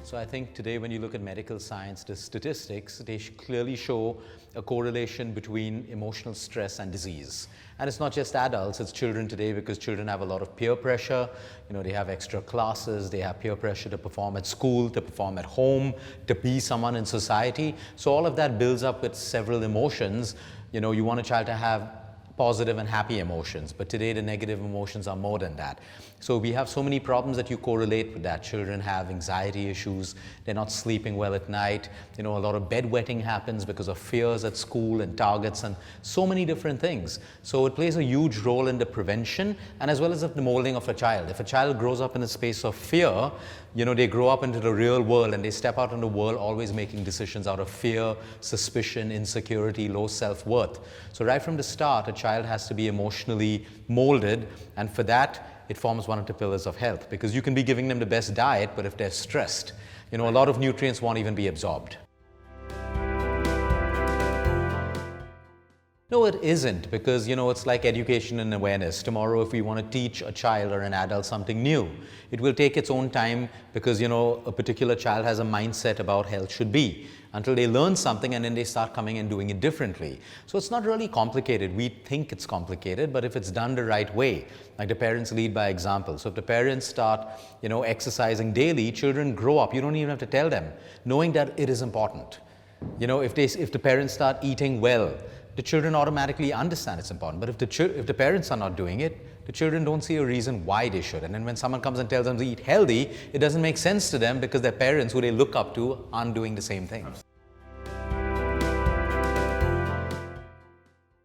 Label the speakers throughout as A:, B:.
A: So I think today when you look at medical science, the statistics, they clearly show a correlation between emotional stress and disease. And it's not just adults, it's children today, because children have a lot of peer pressure. They have extra classes, they have peer pressure to perform at school, to perform at home, to be someone in society. So all of that builds up with several emotions. You want a child to have positive and happy emotions, but today the negative emotions are more than that. So we have so many problems that you correlate with that. Children have anxiety issues, they're not sleeping well at night, a lot of bedwetting happens because of fears at school and targets and so many different things. So it plays a huge role in the prevention and as well as the molding of a child. If a child grows up in a space of fear, they grow up into the real world and they step out in the world always making decisions out of fear, suspicion, insecurity, low self-worth. So right from the start, a child has to be emotionally molded, and for that, it forms one of the pillars of health, because you can be giving them the best diet, but if they're stressed, a lot of nutrients won't even be absorbed. No, it isn't, because it's like education and awareness. Tomorrow, if we want to teach a child or an adult something new, it will take its own time, because a particular child has a mindset about health should be, until they learn something and then they start coming and doing it differently. So it's not really complicated. We think it's complicated, but if it's done the right way, like the parents lead by example. So if the parents start, exercising daily, children grow up. You don't even have to tell them, knowing that it is important. If the parents start eating well, the children automatically understand it's important. But if the parents are not doing it, the children don't see a reason why they should. And then when someone comes and tells them to eat healthy, it doesn't make sense to them because their parents, who they look up to, aren't doing the same thing.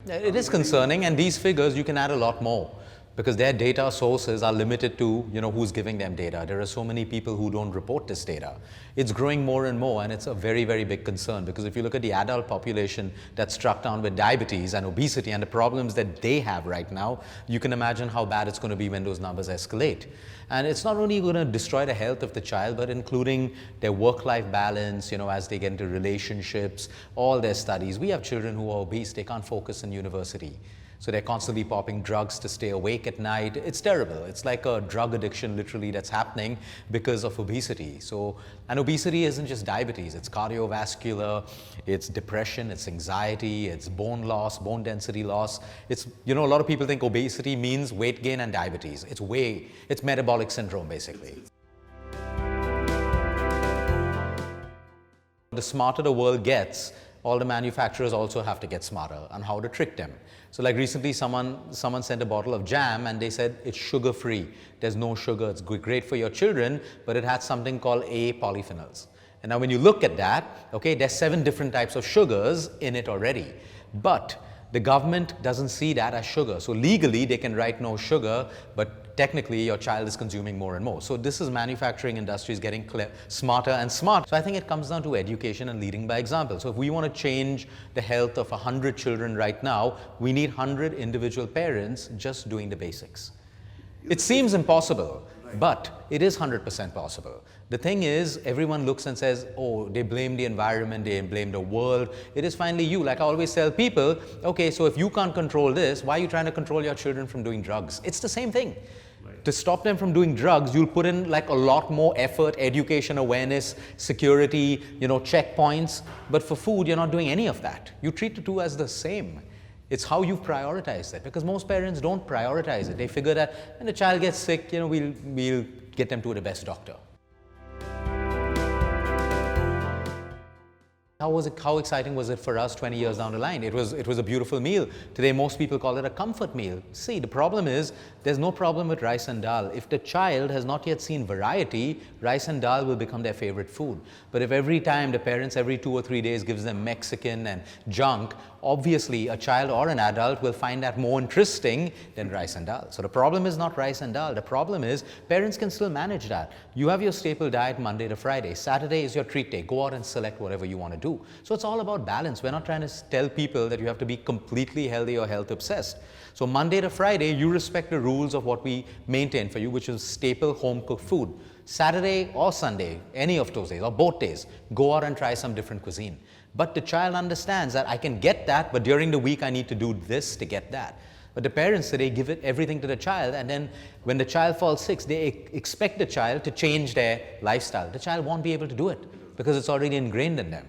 A: It is concerning, and these figures, you can add a lot more, because their data sources are limited to, who's giving them data. There are so many people who don't report this data. It's growing more and more, and it's a very, very big concern, because if you look at the adult population that's struck down with diabetes and obesity and the problems that they have right now, you can imagine how bad it's going to be when those numbers escalate. And it's not only going to destroy the health of the child, but including their work-life balance, as they get into relationships, all their studies. We have children who are obese, they can't focus in university. So they're constantly popping drugs to stay awake at night. It's terrible. It's like a drug addiction literally that's happening because of obesity. And obesity isn't just diabetes. It's cardiovascular, it's depression, it's anxiety, it's bone loss, bone density loss. It's, a lot of people think obesity means weight gain and diabetes. It's metabolic syndrome basically. The smarter the world gets, all the manufacturers also have to get smarter on how to trick them. So like recently someone sent a bottle of jam and they said it's sugar-free. There's no sugar, it's great for your children, but it has something called A polyphenols. And now when you look at that, okay, there's 7 different types of sugars in it already. But the government doesn't see that as sugar. So legally they can write no sugar, but technically your child is consuming more and more. So this is manufacturing industries getting smarter and smarter. So I think it comes down to education and leading by example. So if we want to change the health of 100 children right now, we need 100 individual parents just doing the basics. It seems impossible, but it is 100% possible. The thing is, everyone looks and says, oh, they blame the environment, they blame the world. It is finally you. Like I always tell people, okay, so if you can't control this, why are you trying to control your children from doing drugs? It's the same thing. Right. To stop them from doing drugs, you'll put in like a lot more effort, education, awareness, security, checkpoints. But for food, you're not doing any of that. You treat the two as the same. It's how you prioritize it, because most parents don't prioritize it. They figure that when the child gets sick, we'll get them to the best doctor. How exciting was it for us 20 years down the line? It was a beautiful meal. Today, most people call it a comfort meal. See, the problem is, there's no problem with rice and dal. If the child has not yet seen variety, rice and dal will become their favorite food. But if every time the parents, every 2 or 3 days, gives them Mexican and junk, obviously a child or an adult will find that more interesting than rice and dal. So the problem is not rice and dal. The problem is parents can still manage that. You have your staple diet Monday to Friday. Saturday is your treat day. Go out and select whatever you want to do. So it's all about balance. We're not trying to tell people that you have to be completely healthy or health obsessed. So Monday to Friday, you respect the rules of what we maintain for you, which is staple home cooked food. Saturday or Sunday, any of those days or both days, go out and try some different cuisine. But the child understands that I can get that, but during the week I need to do this to get that. But the parents today give it everything to the child, and then when the child falls sick, they expect the child to change their lifestyle. The child won't be able to do it because it's already ingrained in them.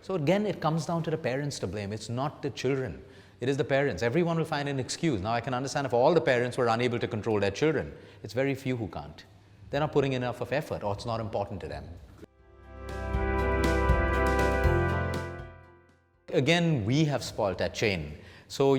A: So again, it comes down to the parents to blame. It's not the children. It is the parents. Everyone will find an excuse. Now I can understand if all the parents were unable to control their children. It's very few who can't. They're not putting enough of effort, or it's not important to them. Again, we have spoiled that chain. So,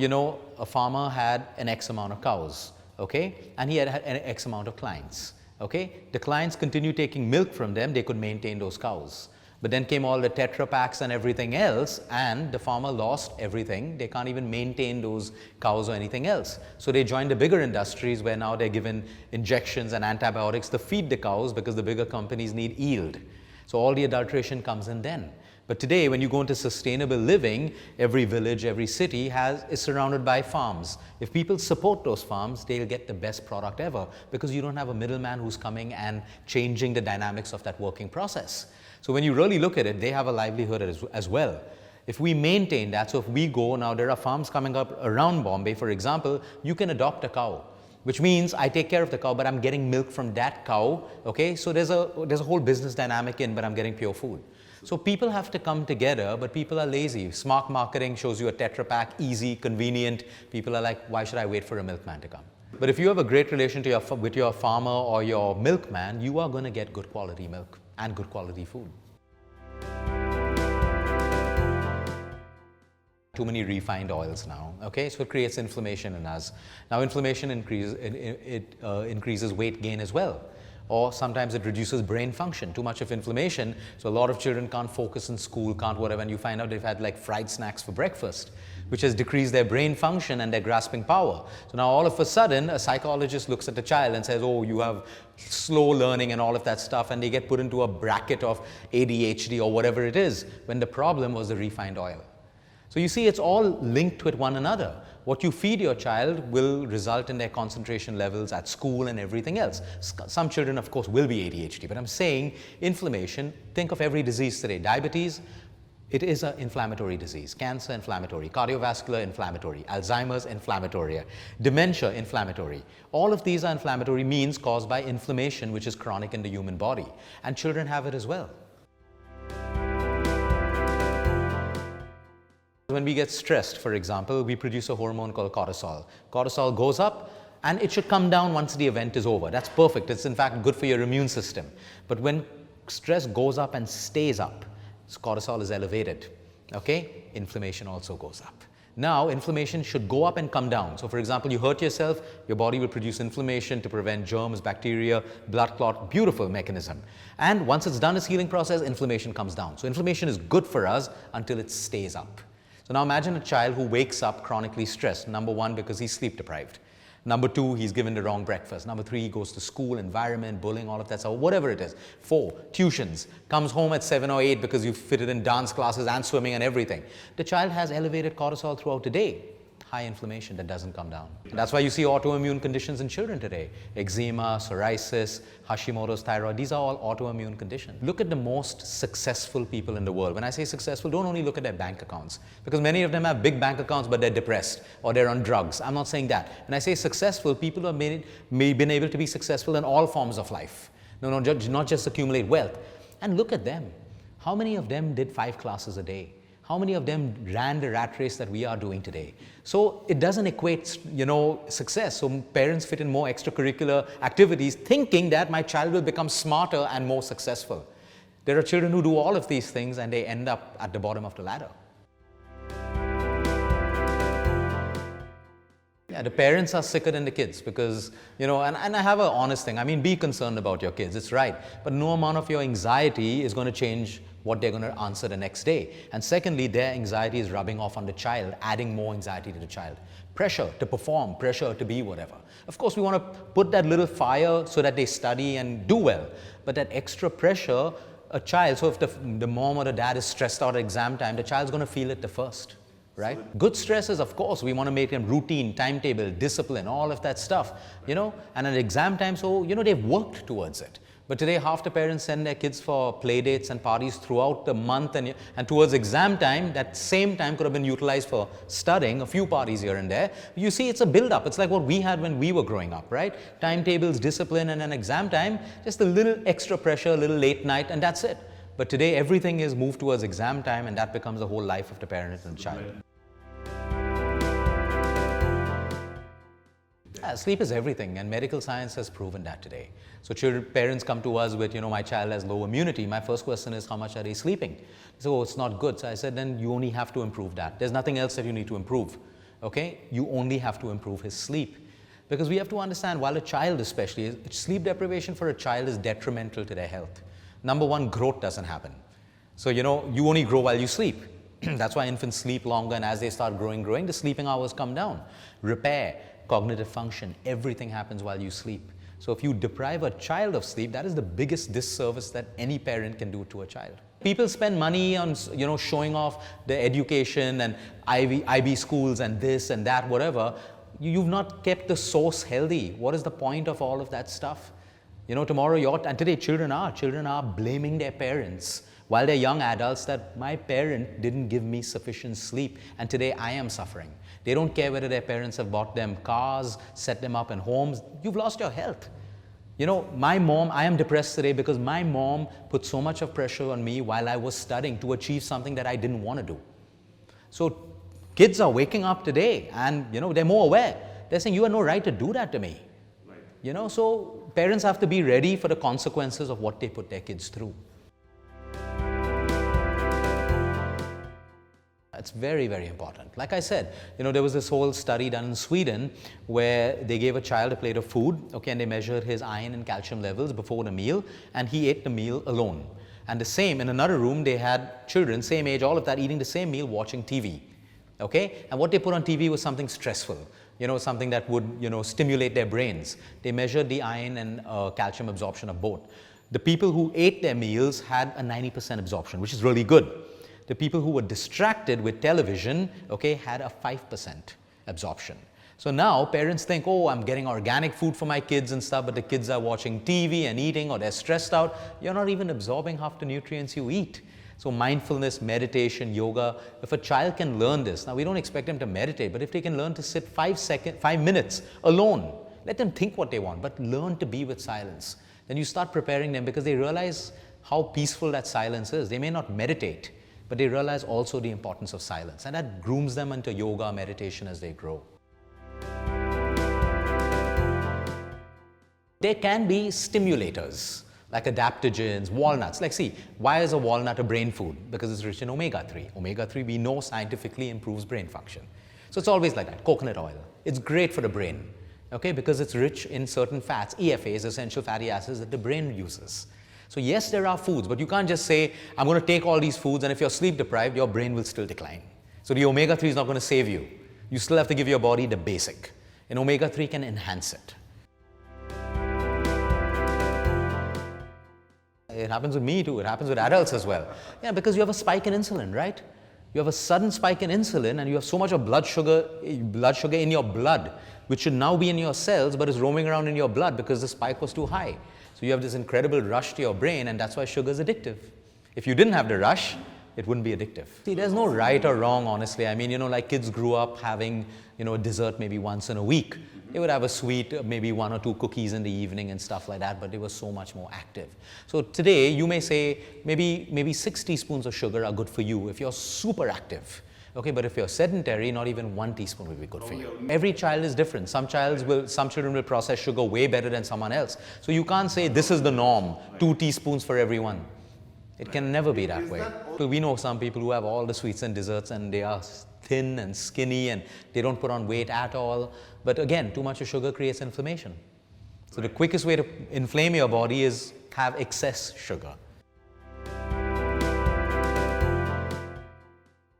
A: a farmer had an X amount of cows, okay? And he had an X amount of clients, okay? The clients continued taking milk from them, they could maintain those cows. But then came all the Tetra Paks and everything else, and the farmer lost everything. They can't even maintain those cows or anything else. So they joined the bigger industries where now they're given injections and antibiotics to feed the cows because the bigger companies need yield. So all the adulteration comes in then. But today, when you go into sustainable living, every village, every city is surrounded by farms. If people support those farms, they'll get the best product ever because you don't have a middleman who's coming and changing the dynamics of that working process. So when you really look at it, they have a livelihood as well. If we maintain that, so if we go, now there are farms coming up around Bombay, for example, you can adopt a cow, which means I take care of the cow, but I'm getting milk from that cow, okay? So there's a whole business dynamic but I'm getting pure food. So people have to come together, but people are lazy. Smart marketing shows you a Tetra Pak, easy, convenient. People are like, why should I wait for a milkman to come? But if you have a great relation with your farmer or your milkman, you are going to get good quality milk and good quality food. Too many refined oils now, okay? So it creates inflammation in us. Now inflammation increases weight gain as well. Or sometimes it reduces brain function, too much of inflammation. So a lot of children can't focus in school, can't whatever, and you find out they've had like fried snacks for breakfast, which has decreased their brain function and their grasping power. So now all of a sudden, a psychologist looks at the child and says, oh, you have slow learning and all of that stuff, and they get put into a bracket of ADHD or whatever it is, when the problem was the refined oil. So you see, it's all linked with one another. What you feed your child will result in their concentration levels at school and everything else. Some children, of course, will be ADHD, but I'm saying inflammation, think of every disease today. Diabetes, it is an inflammatory disease. Cancer, inflammatory. Cardiovascular, inflammatory. Alzheimer's, inflammatory. Dementia, inflammatory. All of these are inflammatory means caused by inflammation, which is chronic in the human body. And children have it as well. When we get stressed, for example, we produce a hormone called cortisol. Cortisol goes up and it should come down once the event is over. That's perfect. It's in fact good for your immune system. But when stress goes up and stays up, cortisol is elevated, okay? Inflammation also goes up. Now, inflammation should go up and come down. So for example, you hurt yourself, your body will produce inflammation to prevent germs, bacteria, blood clot, beautiful mechanism. And once it's done its healing process, inflammation comes down. So inflammation is good for us until it stays up. So now imagine a child who wakes up chronically stressed. Number one, because he's sleep deprived. Number two, he's given the wrong breakfast. Number three, he goes to school, environment, bullying, all of that stuff, whatever it is. 4, tuitions, comes home at 7 or 8 because you've fitted in dance classes and swimming and everything. The child has elevated cortisol throughout the day. High inflammation that doesn't come down. That's why you see autoimmune conditions in children today. Eczema, psoriasis, Hashimoto's thyroid, these are all autoimmune conditions. Look at the most successful people in the world. When I say successful, don't only look at their bank accounts, because many of them have big bank accounts but they're depressed or they're on drugs. I'm not saying that. When I say successful, people have been able to be successful in all forms of life. Not just accumulate wealth. And look at them. How many of them did 5 classes a day? How many of them ran the rat race that we are doing today? So it doesn't equate, success. So parents fit in more extracurricular activities thinking that my child will become smarter and more successful. There are children who do all of these things and they end up at the bottom of the ladder. Yeah, the parents are sicker than the kids because, and I have an honest thing. I mean, be concerned about your kids, it's right. But no amount of your anxiety is going to change what they're going to answer the next day. And secondly, their anxiety is rubbing off on the child, adding more anxiety to the child. Pressure to perform, pressure to be whatever. Of course, we want to put that little fire so that they study and do well. But that extra pressure, a child, so if the mom or the dad is stressed out at exam time, the child's going to feel it the first. Right? Good stresses, of course, we want to make them routine, timetable, discipline, all of that stuff, and at exam time, so, they've worked towards it. But today, half the parents send their kids for play dates and parties throughout the month, and towards exam time, that same time could have been utilized for studying, a few parties here and there. You see, it's a build-up. It's like what we had when we were growing up, right? Timetables, discipline, and an exam time, just a little extra pressure, a little late night, and that's it. But today, everything is moved towards exam time, and that becomes the whole life of the parent and the child. Yeah, sleep is everything, and medical science has proven that today. So parents come to us with, my child has low immunity. My first question is, how much are they sleeping? So, oh, it's not good. So I said, then you only have to improve that. There's nothing else that you need to improve. Okay? You only have to improve his sleep. Because we have to understand, while a child especially, sleep deprivation for a child is detrimental to their health. Number one, growth doesn't happen. So, you only grow while you sleep. That's why infants sleep longer, and as they start growing, the sleeping hours come down. Repair, cognitive function, everything happens while you sleep. So if you deprive a child of sleep, that is the biggest disservice that any parent can do to a child. People spend money on, showing off their education and IB schools and this and that, whatever. You've not kept the source healthy. What is the point of all of that stuff? Tomorrow, and today children are blaming their parents while they're young adults that my parent didn't give me sufficient sleep, and today I am suffering. They don't care whether their parents have bought them cars, set them up in homes. You've lost your health. My mom, I am depressed today because my mom put so much of pressure on me while I was studying to achieve something that I didn't want to do. So kids are waking up today and, they're more aware. They're saying, you have no right to do that to me. Right. So parents have to be ready for the consequences of what they put their kids through. It's very, very important. Like I said, there was this whole study done in Sweden where they gave a child a plate of food, and they measured his iron and calcium levels before the meal, and he ate the meal alone. And the same, in another room, they had children, same age, all of that, eating the same meal, watching TV, And what they put on TV was something stressful, something that would, stimulate their brains. They measured the iron and calcium absorption of both. The people who ate their meals had a 90% absorption, which is really good. The people who were distracted with television, had a 5% absorption. So now parents think, oh, I'm getting organic food for my kids and stuff, but the kids are watching TV and eating, or they're stressed out. You're not even absorbing half the nutrients you eat. So mindfulness, meditation, yoga, if a child can learn this, now we don't expect them to meditate, but if they can learn to sit 5 minutes alone, let them think what they want, but learn to be with silence. Then you start preparing them because they realize how peaceful that silence is. They may not meditate, but they realize also the importance of silence, and that grooms them into yoga, meditation as they grow. There can be stimulators like adaptogens, walnuts. Like, see, why is a walnut a brain food? Because it's rich in omega-3. Omega-3 we know scientifically improves brain function. So it's always like that. Coconut oil, it's great for the brain, because it's rich in certain fats, EFAs, essential fatty acids that the brain uses. So yes, there are foods, but you can't just say, I'm going to take all these foods, and if you're sleep deprived, your brain will still decline. So the omega-3 is not going to save you. You still have to give your body the basic. And omega-3 can enhance it. It happens with me too. It happens with adults as well. Yeah, because you have a spike in insulin, right? You have a sudden spike in insulin, and you have so much of blood sugar in your blood, which should now be in your cells, but is roaming around in your blood because the spike was too high. So you have this incredible rush to your brain, and that's why sugar is addictive. If you didn't have the rush, it wouldn't be addictive. See, there's no right or wrong, honestly. I mean, like kids grew up having, a dessert maybe once in a week. They would have a sweet, maybe 1 or 2 cookies in the evening and stuff like that, but they were so much more active. So today, you may say maybe 6 teaspoons of sugar are good for you if you're super active. But if you're sedentary, not even 1 teaspoon will be good for you. Every child is different. Some children will process sugar way better than someone else. So you can't say this is the norm, 2 teaspoons for everyone. It can never be that way. So we know some people who have all the sweets and desserts, and they are thin and skinny, and they don't put on weight at all. But again, too much of sugar creates inflammation. So the quickest way to inflame your body is have excess sugar.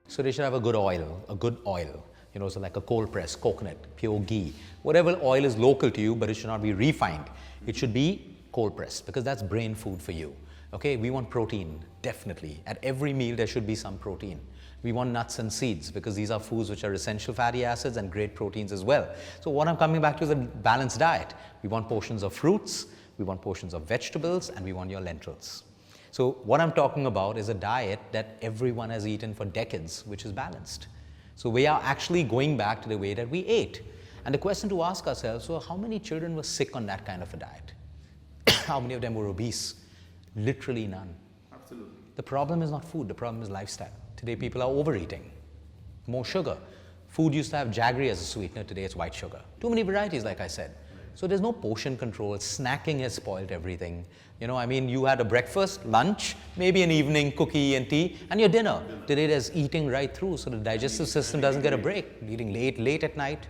A: So they should have a good oil, so like a cold press, coconut, pure ghee, whatever oil is local to you, but it should not be refined. It should be cold pressed, because that's brain food for you. We want protein, definitely. At every meal, there should be some protein. We want nuts and seeds, because these are foods which are essential fatty acids and great proteins as well. So what I'm coming back to is a balanced diet. We want portions of fruits, we want portions of vegetables, and we want your lentils. So what I'm talking about is a diet that everyone has eaten for decades, which is balanced. So we are actually going back to the way that we ate. And the question to ask ourselves, so how many children were sick on that kind of a diet? How many of them were obese? Literally none.
B: Absolutely.
A: The problem is not food, the problem is lifestyle. Today people are overeating, more sugar. Food used to have jaggery as a sweetener, today it's white sugar. Too many varieties, like I said. So there's no portion control, snacking has spoiled everything. You know, I mean, you had a breakfast, lunch, maybe an evening cookie and tea, and your dinner. Today there's eating right through, so the digestive system doesn't get a break. Eating late at night.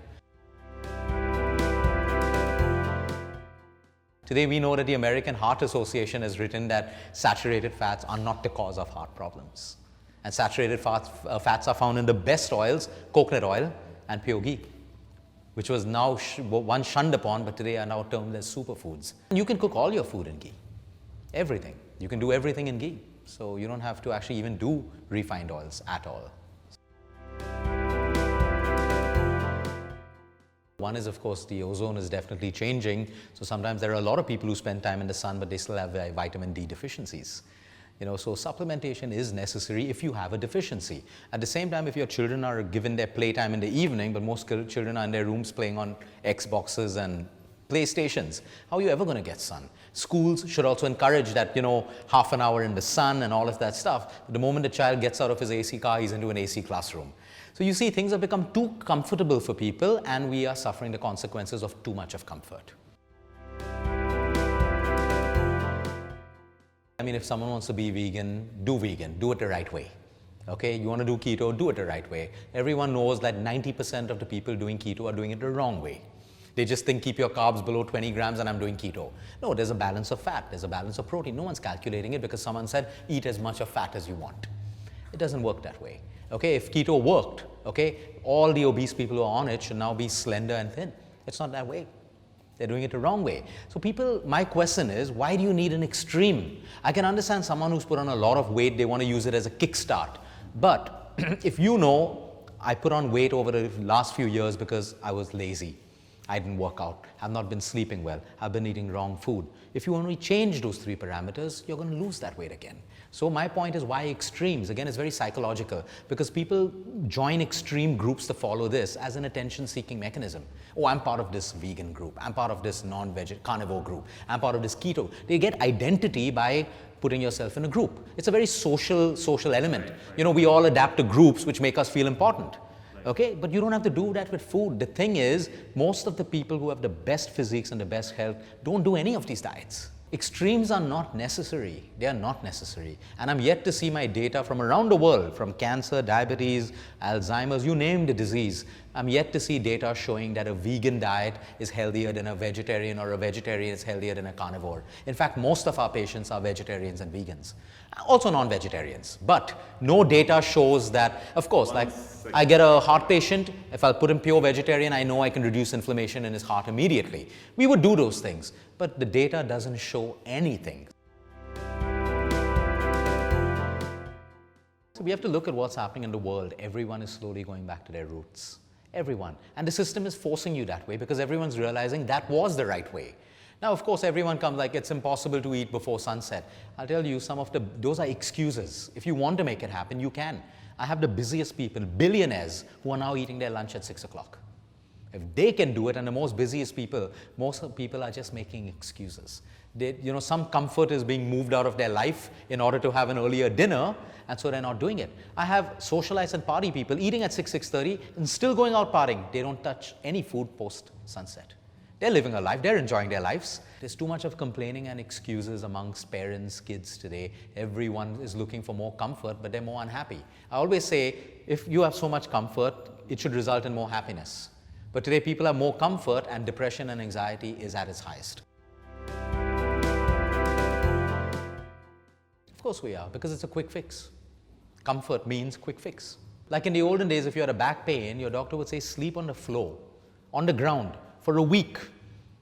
A: Today we know that the American Heart Association has written that saturated fats are not the cause of heart problems. And saturated fats are found in the best oils, coconut oil and pure ghee, which was now once shunned upon, but today are now termed as superfoods. And you can cook all your food in ghee, everything. You can do everything in ghee. So you don't have to actually even do refined oils at all. One is, of course, the ozone is definitely changing. So sometimes there are a lot of people who spend time in the sun, but they still have vitamin D deficiencies. You know, so supplementation is necessary if you have a deficiency. At the same time, if your children are given their playtime in the evening, but most children are in their rooms playing on Xboxes and PlayStations, how are you ever going to get sun? Schools should also encourage that, you know, half an hour in the sun and all of that stuff. The moment the child gets out of his AC car, he's into an AC classroom. So you see, things have become too comfortable for people, and we are suffering the consequences of too much of comfort. I mean, if someone wants to be vegan, do it the right way. Okay, you want to do keto, do it the right way. Everyone knows that 90% of the people doing keto are doing it the wrong way. They just think, keep your carbs below 20 grams and I'm doing keto. No, there's a balance of fat, there's a balance of protein. No one's calculating it because someone said, eat as much of fat as you want. It doesn't work that way. Okay, if keto worked, okay, all the obese people who are on it should now be slender and thin. It's not that way. They're doing it the wrong way. So people, my question is, why do you need an extreme? I can understand someone who's put on a lot of weight, they want to use it as a kickstart. But if you know, I put on weight over the last few years because I was lazy. I didn't work out, I've not been sleeping well, I've been eating wrong food. If you only change those three parameters, you're going to lose that weight again. So my point is, why extremes? Again, it's very psychological because people join extreme groups to follow this as an attention-seeking mechanism. Oh, I'm part of this vegan group, I'm part of this non-veg carnivore group, I'm part of this keto. They get identity by putting yourself in a group. It's a very social element. You know, we all adapt to groups which make us feel important. Okay, but you don't have to do that with food. The thing is, most of the people who have the best physiques and the best health don't do any of these diets. Extremes are not necessary. They are not necessary. And I'm yet to see my data from around the world, from cancer, diabetes, Alzheimer's, you name the disease. I'm yet to see data showing that a vegan diet is healthier than a vegetarian, or a vegetarian is healthier than a carnivore. In fact, most of our patients are vegetarians and vegans. Also non-vegetarians. But no data shows that, of course, like I get a heart patient, if I'll put him pure vegetarian, I know I can reduce inflammation in his heart immediately. We would do those things, but the data doesn't show anything. So we have to look at what's happening in the world. Everyone is slowly going back to their roots. Everyone. And the system is forcing you that way because everyone's realizing that was the right way. Now, of course, everyone comes like, it's impossible to eat before sunset. I'll tell you, those are excuses. If you want to make it happen, you can. I have the busiest people, billionaires, who are now eating their lunch at 6 o'clock. If they can do it, and the most busiest people, most people are just making excuses. You know, some comfort is being moved out of their life in order to have an earlier dinner, and so they're not doing it. I have socialites and party people eating at 6:30 and still going out partying. They don't touch any food post-sunset. They're living a life, they're enjoying their lives. There's too much of complaining and excuses amongst parents, kids today. Everyone is looking for more comfort, but they're more unhappy. I always say, if you have so much comfort, it should result in more happiness. But today people have more comfort and depression and anxiety is at its highest. Of course we are, because it's a quick fix. Comfort means quick fix. Like in the olden days, if you had a back pain, your doctor would say, sleep on the floor, on the ground, for a week,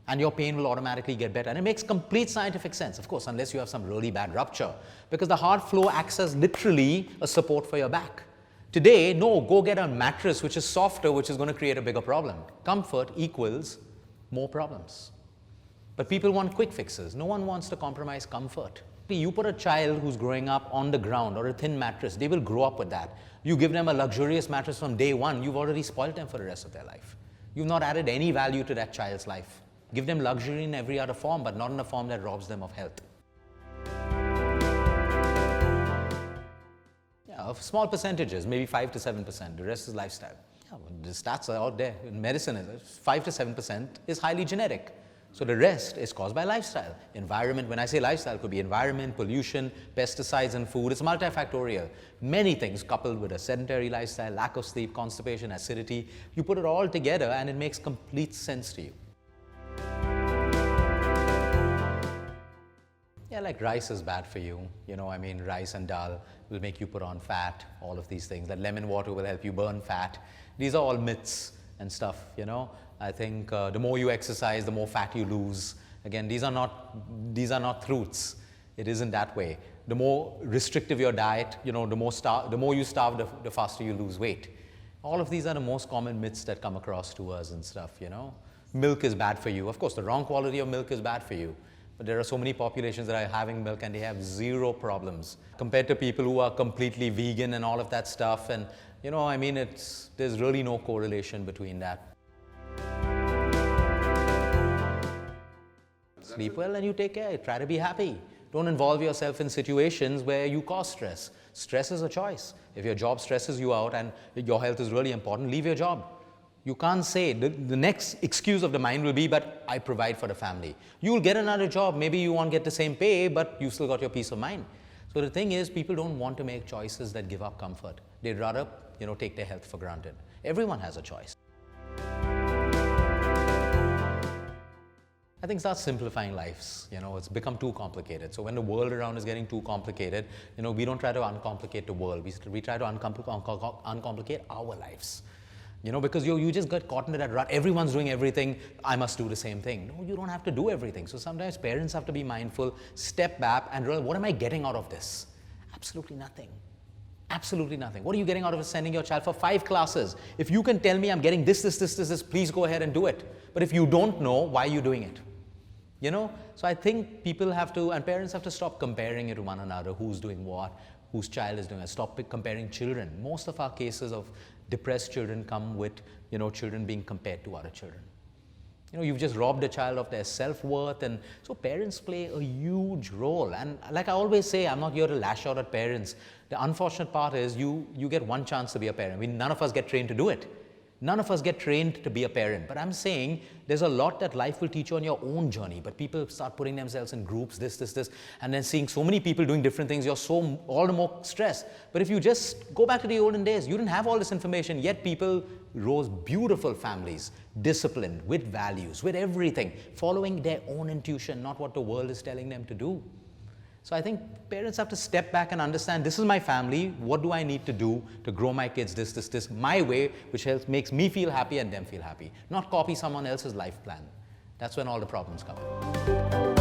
A: and your pain will automatically get better. And it makes complete scientific sense, of course, unless you have some really bad rupture, because the heart flow acts as literally a support for your back. Today, no, go get a mattress which is softer, which is going to create a bigger problem. Comfort equals more problems. But people want quick fixes. No one wants to compromise comfort. You put a child who's growing up on the ground or a thin mattress, they will grow up with that. You give them a luxurious mattress from day one, you've already spoiled them for the rest of their life. You've not added any value to that child's life. Give them luxury in every other form, but not in a form that robs them of health. Yeah, of small percentages, maybe 5 to 7%. The rest is lifestyle. Yeah, well, the stats are out there. In medicine, 5 to 7% is highly genetic. So the rest is caused by lifestyle. Environment, when I say lifestyle, it could be environment, pollution, pesticides in food. It's multifactorial. Many things coupled with a sedentary lifestyle, lack of sleep, constipation, acidity. You put it all together and it makes complete sense to you. Yeah, like rice is bad for you. Rice and dal will make you put on fat, all of these things. That lemon water will help you burn fat. These are all myths and stuff, I think the more you exercise, the more fat you lose. Again, these are not truths. It isn't that way. The more restrictive your diet, the more you starve, the faster you lose weight. All of these are the most common myths that come across to us and stuff, Milk is bad for you. Of course, the wrong quality of milk is bad for you. But there are so many populations that are having milk and they have zero problems compared to people who are completely vegan and all of that stuff. And, there's really no correlation between that. Sleep well and you take care. Try to be happy. Don't involve yourself in situations where you cause stress. Stress is a choice. If your job stresses you out and your health is really important, leave your job. You can't say, the next excuse of the mind will be, but I provide for the family. You'll get another job. Maybe you won't get the same pay, but you still got your peace of mind. So the thing is, people don't want to make choices that give up comfort. They'd rather, take their health for granted. Everyone has a choice. I think start simplifying lives. It's become too complicated. So when the world around is getting too complicated, we don't try to uncomplicate the world. We try to uncomplicate our lives. Because you just got caught into that rut. Everyone's doing everything. I must do the same thing. No, you don't have to do everything. So sometimes parents have to be mindful, step back and realize, what am I getting out of this? Absolutely nothing. Absolutely nothing. What are you getting out of sending your child for 5 classes? If you can tell me I'm getting this, please go ahead and do it. But if you don't know, why are you doing it? So I think people have to, and parents have to stop comparing it to one another, who's doing what, whose child is doing it. Stop comparing children. Most of our cases of depressed children come with, children being compared to other children. You've just robbed a child of their self-worth, and so parents play a huge role. And like I always say, I'm not here to lash out at parents. The unfortunate part is you get one chance to be a parent. None of us get trained to do it. None of us get trained to be a parent. But I'm saying there's a lot that life will teach you on your own journey. But people start putting themselves in groups, this, and then seeing so many people doing different things, you're all the more stressed. But if you just go back to the olden days, you didn't have all this information, yet people rose beautiful families, disciplined, with values, with everything, following their own intuition, not what the world is telling them to do. So I think parents have to step back and understand, this is my family, what do I need to do to grow my kids, this, my way, which makes me feel happy and them feel happy. Not copy someone else's life plan. That's when all the problems come.